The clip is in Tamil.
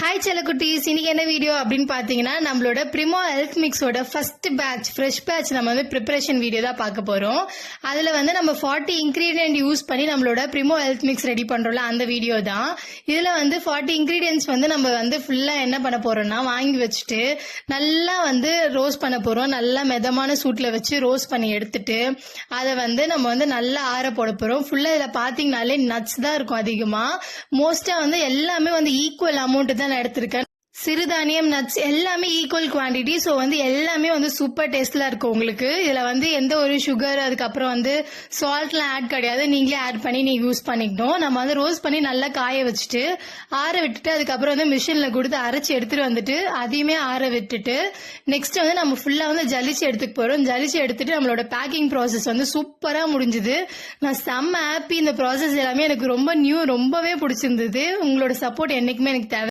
ஹாய் செல்லக்குட்டீஸ், இன்னைக்கு என்ன வீடியோ அப்படின்னு பார்த்தீங்கன்னா நம்மளோட பிரிமோ ஹெல்த் மிக்ஸோட ஃபர்ஸ்ட் பேட்ச் ஃப்ரெஷ் பேட்ச் நம்ம ப்ரிப்பரேஷன் வீடியோ தான் பார்க்க போகிறோம். அதில் நம்ம 40 இன்க்ரீடியன்ட் யூஸ் பண்ணி நம்மளோட பிரிமோ ஹெல்த் மிக்ஸ் ரெடி பண்ணுறோம்ல, அந்த வீடியோ தான். இதில் 40 இன்க்ரீடியன்ட்ஸ் நம்ம ஃபுல்லாக என்ன பண்ண போகிறோம்னா வாங்கி வச்சுட்டு நல்லா ரோஸ்ட் பண்ண போகிறோம். நல்லா மிதமான சூட்டில் வச்சு ரோஸ்ட் பண்ணி எடுத்துட்டு அதை நம்ம நல்லா ஆற போட போகிறோம். ஃபுல்லாக இதில் பார்த்தீங்கனாலே நட்ஸ் தான் இருக்கும் அதிகமாக. மோஸ்ட்டாக எல்லாமே ஈக்குவல் அமௌண்ட் தான் நான் எடுத்திருக்கேன். சிறுதானியம் நட்ஸ் எல்லாமே ஈக்குவல் குவான்டிட்டி. ஸோ எல்லாமே சூப்பர் டேஸ்ட்ல இருக்கும் உங்களுக்கு. இதில் எந்த ஒரு சுகர் அதுக்கப்புறம் சால்ட்லாம் ஆட் கிடையாது. நீங்களே ஆட் பண்ணி நீங்க யூஸ் பண்ணிக்கணும். நம்ம ரோஸ்ட் பண்ணி நல்லா காய வச்சுட்டு ஆற விட்டுட்டு அதுக்கப்புறம் மிஷினில் கொடுத்து அரைச்சி எடுத்துட்டு அதையுமே ஆற விட்டுட்டு நெக்ஸ்ட் நம்ம ஃபுல்லாக ஜலிச்சு எடுத்துக்க போறோம். ஜலிச்சு எடுத்துட்டு நம்மளோட பேக்கிங் ப்ராசஸ் சூப்பரா முடிஞ்சுது. நான் செம்ம ஹாப்பி. இந்த ப்ராசஸ் எல்லாமே எனக்கு ரொம்பவே பிடிச்சிருந்தது. உங்களோட சப்போர்ட் என்னைக்குமே எனக்கு தேவை.